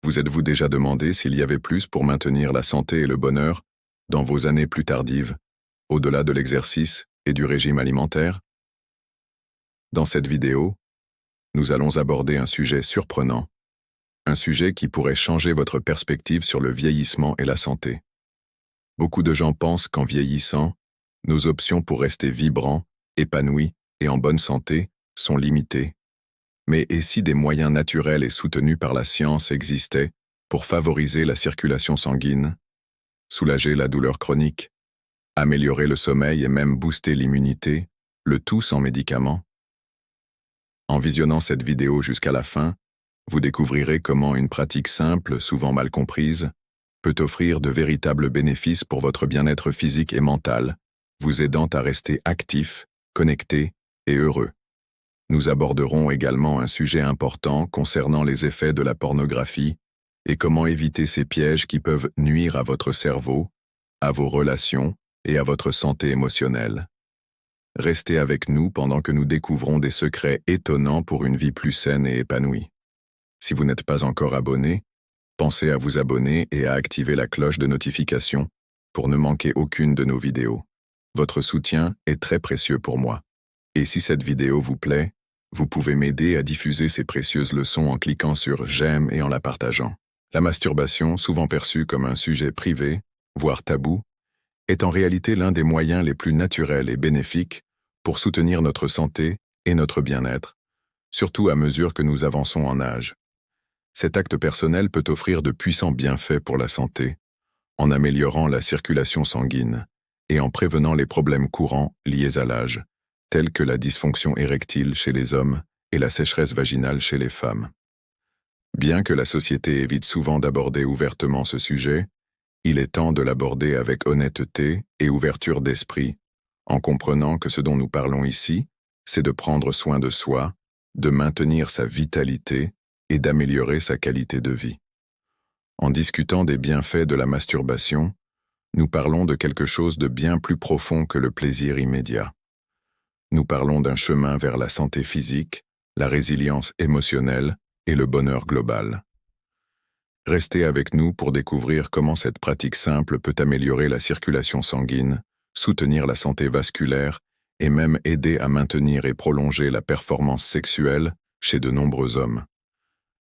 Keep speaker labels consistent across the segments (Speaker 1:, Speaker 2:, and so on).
Speaker 1: Vous êtes-vous déjà demandé s'il y avait plus pour maintenir la santé et le bonheur dans vos années plus tardives, au-delà de l'exercice et du régime alimentaire? Dans cette vidéo, nous allons aborder un sujet surprenant, un sujet qui pourrait changer votre perspective sur le vieillissement et la santé. Beaucoup de gens pensent qu'en vieillissant, nos options pour rester vibrants, épanouis et en bonne santé sont limitées. Mais et si des moyens naturels et soutenus par la science existaient pour favoriser la circulation sanguine, soulager la douleur chronique, améliorer le sommeil et même booster l'immunité, le tout sans médicaments? En visionnant cette vidéo jusqu'à la fin, vous découvrirez comment une pratique simple, souvent mal comprise, peut offrir de véritables bénéfices pour votre bien-être physique et mental, vous aidant à rester actif, connecté et heureux. Nous aborderons également un sujet important concernant les effets de la pornographie et comment éviter ces pièges qui peuvent nuire à votre cerveau, à vos relations et à votre santé émotionnelle. Restez avec nous pendant que nous découvrons des secrets étonnants pour une vie plus saine et épanouie. Si vous n'êtes pas encore abonné, pensez à vous abonner et à activer la cloche de notification pour ne manquer aucune de nos vidéos. Votre soutien est très précieux pour moi. Et si cette vidéo vous plaît, vous pouvez m'aider à diffuser ces précieuses leçons en cliquant sur « J'aime » et en la partageant. La masturbation, souvent perçue comme un sujet privé, voire tabou, est en réalité l'un des moyens les plus naturels et bénéfiques pour soutenir notre santé et notre bien-être, surtout à mesure que nous avançons en âge. Cet acte personnel peut offrir de puissants bienfaits pour la santé, en améliorant la circulation sanguine et en prévenant les problèmes courants liés à l'âge, tels que la dysfonction érectile chez les hommes et la sécheresse vaginale chez les femmes. Bien que la société évite souvent d'aborder ouvertement ce sujet, il est temps de l'aborder avec honnêteté et ouverture d'esprit, en comprenant que ce dont nous parlons ici, c'est de prendre soin de soi, de maintenir sa vitalité et d'améliorer sa qualité de vie. En discutant des bienfaits de la masturbation, nous parlons de quelque chose de bien plus profond que le plaisir immédiat. Nous parlons d'un chemin vers la santé physique, la résilience émotionnelle et le bonheur global. Restez avec nous pour découvrir comment cette pratique simple peut améliorer la circulation sanguine, soutenir la santé vasculaire et même aider à maintenir et prolonger la performance sexuelle chez de nombreux hommes.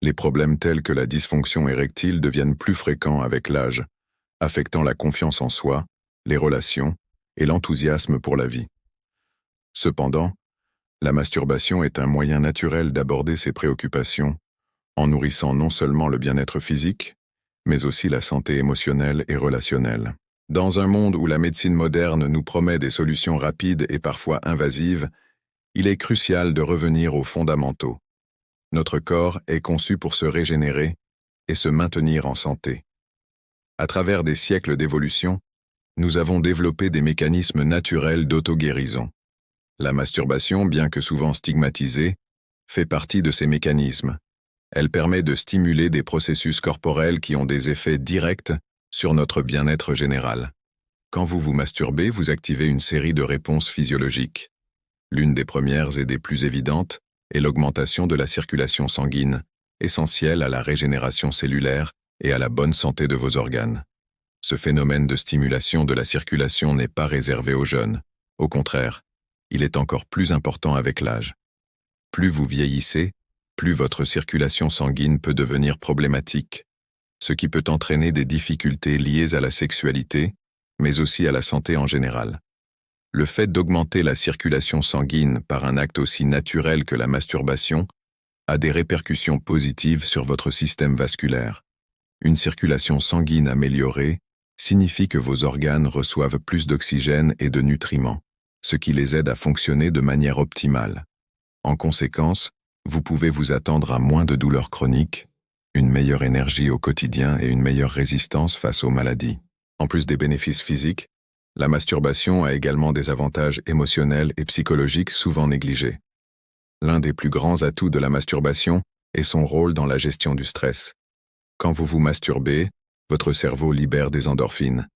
Speaker 1: Les problèmes tels que la dysfonction érectile deviennent plus fréquents avec l'âge, affectant la confiance en soi, les relations et l'enthousiasme pour la vie. Cependant, la masturbation est un moyen naturel d'aborder ces préoccupations, en nourrissant non seulement le bien-être physique, mais aussi la santé émotionnelle et relationnelle. Dans un monde où la médecine moderne nous promet des solutions rapides et parfois invasives, il est crucial de revenir aux fondamentaux. Notre corps est conçu pour se régénérer et se maintenir en santé. À travers des siècles d'évolution, nous avons développé des mécanismes naturels d'auto-guérison. La masturbation, bien que souvent stigmatisée, fait partie de ces mécanismes. Elle permet de stimuler des processus corporels qui ont des effets directs sur notre bien-être général. Quand vous vous masturbez, vous activez une série de réponses physiologiques. L'une des premières et des plus évidentes est l'augmentation de la circulation sanguine, essentielle à la régénération cellulaire et à la bonne santé de vos organes. Ce phénomène de stimulation de la circulation n'est pas réservé aux jeunes. Au contraire, il est encore plus important avec l'âge. Plus vous vieillissez, plus votre circulation sanguine peut devenir problématique, ce qui peut entraîner des difficultés liées à la sexualité, mais aussi à la santé en général. Le fait d'augmenter la circulation sanguine par un acte aussi naturel que la masturbation a des répercussions positives sur votre système vasculaire. Une circulation sanguine améliorée signifie que vos organes reçoivent plus d'oxygène et de nutriments, ce qui les aide à fonctionner de manière optimale. En conséquence, vous pouvez vous attendre à moins de douleurs chroniques, une meilleure énergie au quotidien et une meilleure résistance face aux maladies. En plus des bénéfices physiques, la masturbation a également des avantages émotionnels et psychologiques souvent négligés. L'un des plus grands atouts de la masturbation est son rôle dans la gestion du stress. Quand vous vous masturbez, votre cerveau libère des endorphines,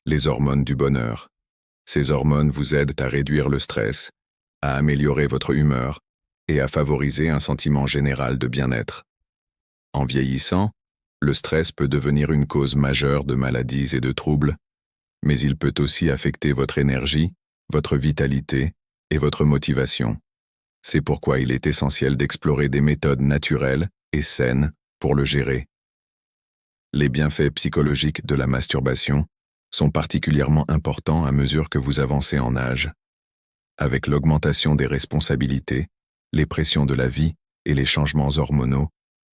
Speaker 1: les hormones du bonheur. Ces hormones vous aident à réduire le stress, à améliorer votre humeur et à favoriser un sentiment général de bien-être. En vieillissant, Le stress peut devenir une cause majeure de maladies et de troubles, mais il peut aussi affecter votre énergie, votre vitalité et votre motivation. C'est pourquoi il est essentiel d'explorer des méthodes naturelles et saines pour le gérer. Les bienfaits psychologiques de la masturbation sont particulièrement importants à mesure que vous avancez en âge. Avec l'augmentation des responsabilités, les pressions de la vie et les changements hormonaux,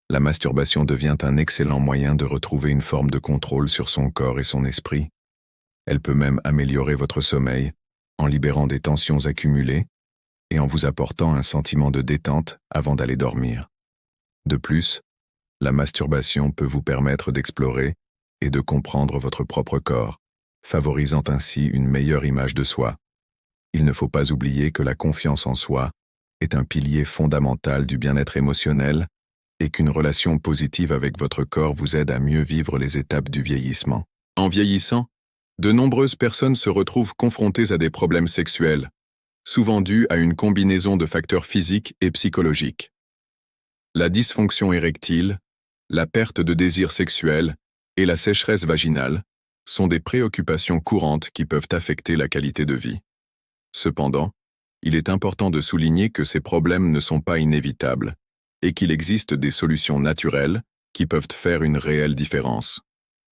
Speaker 1: la masturbation devient un excellent moyen de retrouver une forme de contrôle sur son corps et son esprit. Elle peut même améliorer votre sommeil en libérant des tensions accumulées et en vous apportant un sentiment de détente avant d'aller dormir. De plus, la masturbation peut vous permettre d'explorer et de comprendre votre propre corps, favorisant ainsi une meilleure image de soi. Il ne faut pas oublier que la confiance en soi est un pilier fondamental du bien-être émotionnel et qu'une relation positive avec votre corps vous aide à mieux vivre les étapes du vieillissement. En vieillissant, de nombreuses personnes se retrouvent confrontées à des problèmes sexuels, souvent dus à une combinaison de facteurs physiques et psychologiques. La dysfonction érectile, la perte de désir sexuel et la sécheresse vaginale sont des préoccupations courantes qui peuvent affecter la qualité de vie. Cependant, il est important de souligner que ces problèmes ne sont pas inévitables et qu'il existe des solutions naturelles qui peuvent faire une réelle différence.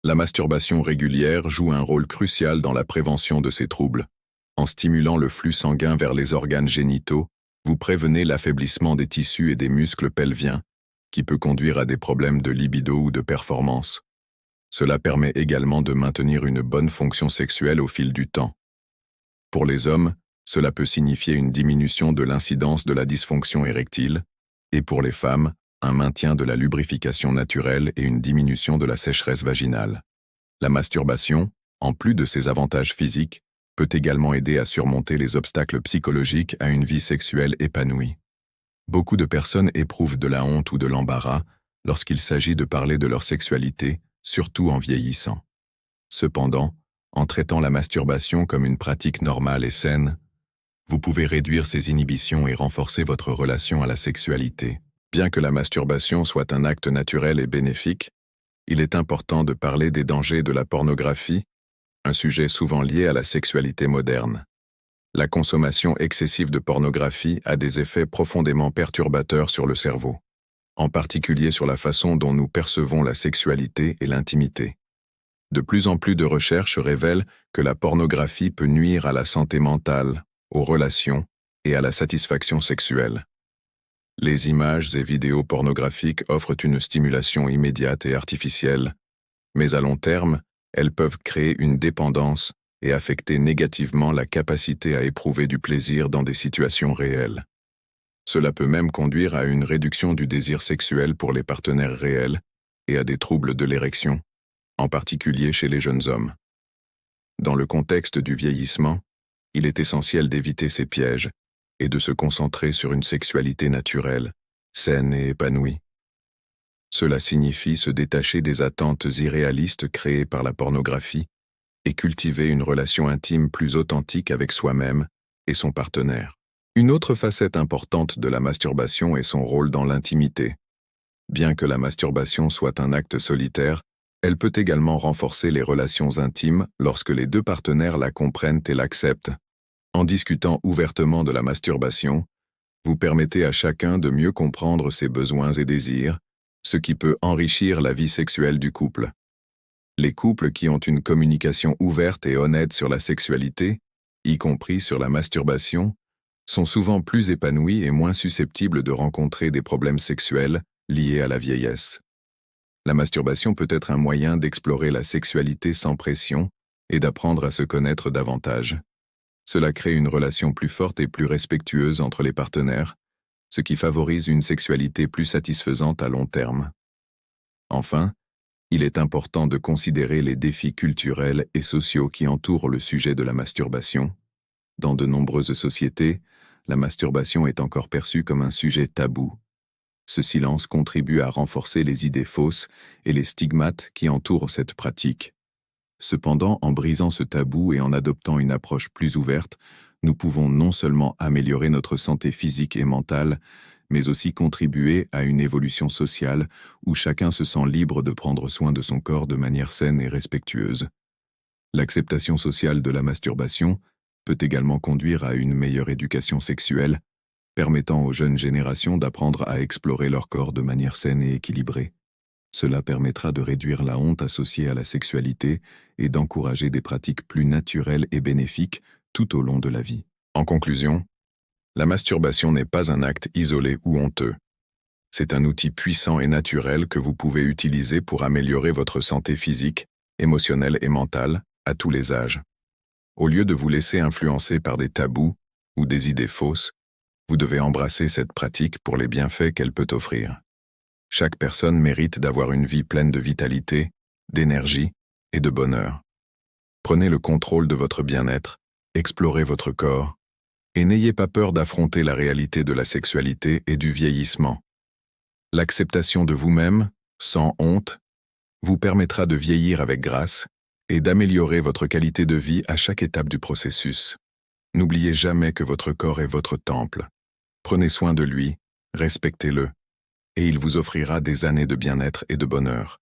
Speaker 1: La masturbation régulière joue un rôle crucial dans la prévention de ces troubles. En stimulant le flux sanguin vers les organes génitaux, vous prévenez l'affaiblissement des tissus et des muscles pelviens, qui peut conduire à des problèmes de libido ou de performance. Cela permet également de maintenir une bonne fonction sexuelle au fil du temps. Pour les hommes, cela peut signifier une diminution de l'incidence de la dysfonction érectile, et pour les femmes, un maintien de la lubrification naturelle et une diminution de la sécheresse vaginale. La masturbation, en plus de ses avantages physiques, peut également aider à surmonter les obstacles psychologiques à une vie sexuelle épanouie. Beaucoup de personnes éprouvent de la honte ou de l'embarras lorsqu'il s'agit de parler de leur sexualité, surtout en vieillissant. Cependant, en traitant la masturbation comme une pratique normale et saine, vous pouvez réduire ces inhibitions et renforcer votre relation à la sexualité. Bien que la masturbation soit un acte naturel et bénéfique, il est important de parler des dangers de la pornographie, un sujet souvent lié à la sexualité moderne. La consommation excessive de pornographie a des effets profondément perturbateurs sur le cerveau, en particulier sur la façon dont nous percevons la sexualité et l'intimité. De plus en plus de recherches révèlent que la pornographie peut nuire à la santé mentale, aux relations et à la satisfaction sexuelle. Les images et vidéos pornographiques offrent une stimulation immédiate et artificielle, mais à long terme, elles peuvent créer une dépendance et affecter négativement la capacité à éprouver du plaisir dans des situations réelles. Cela peut même conduire à une réduction du désir sexuel pour les partenaires réels et à des troubles de l'érection, en particulier chez les jeunes hommes. Dans le contexte du vieillissement, il est essentiel d'éviter ces pièges et de se concentrer sur une sexualité naturelle, saine et épanouie. Cela signifie se détacher des attentes irréalistes créées par la pornographie et cultiver une relation intime plus authentique avec soi-même et son partenaire. Une autre facette importante de la masturbation est son rôle dans l'intimité. Bien que la masturbation soit un acte solitaire, elle peut également renforcer les relations intimes lorsque les deux partenaires la comprennent et l'acceptent. En discutant ouvertement de la masturbation, vous permettez à chacun de mieux comprendre ses besoins et désirs, ce qui peut enrichir la vie sexuelle du couple. Les couples qui ont une communication ouverte et honnête sur la sexualité, y compris sur la masturbation, sont souvent plus épanouis et moins susceptibles de rencontrer des problèmes sexuels liés à la vieillesse. La masturbation peut être un moyen d'explorer la sexualité sans pression et d'apprendre à se connaître davantage. Cela crée une relation plus forte et plus respectueuse entre les partenaires, ce qui favorise une sexualité plus satisfaisante à long terme. Enfin, il est important de considérer les défis culturels et sociaux qui entourent le sujet de la masturbation. Dans de nombreuses sociétés, la masturbation est encore perçue comme un sujet tabou. Ce silence contribue à renforcer les idées fausses et les stigmates qui entourent cette pratique. Cependant, en brisant ce tabou et en adoptant une approche plus ouverte, nous pouvons non seulement améliorer notre santé physique et mentale, mais aussi contribuer à une évolution sociale où chacun se sent libre de prendre soin de son corps de manière saine et respectueuse. L'acceptation sociale de la masturbation peut également conduire à une meilleure éducation sexuelle, permettant aux jeunes générations d'apprendre à explorer leur corps de manière saine et équilibrée. Cela permettra de réduire la honte associée à la sexualité et d'encourager des pratiques plus naturelles et bénéfiques tout au long de la vie. En conclusion, la masturbation n'est pas un acte isolé ou honteux. C'est un outil puissant et naturel que vous pouvez utiliser pour améliorer votre santé physique, émotionnelle et mentale à tous les âges. Au lieu de vous laisser influencer par des tabous ou des idées fausses, vous devez embrasser cette pratique pour les bienfaits qu'elle peut offrir. Chaque personne mérite d'avoir une vie pleine de vitalité, d'énergie et de bonheur. Prenez le contrôle de votre bien-être, explorez votre corps, et n'ayez pas peur d'affronter la réalité de la sexualité et du vieillissement. L'acceptation de vous-même, sans honte, vous permettra de vieillir avec grâce et d'améliorer votre qualité de vie à chaque étape du processus. N'oubliez jamais que votre corps est votre temple. Prenez soin de lui, respectez-le, et il vous offrira des années de bien-être et de bonheur.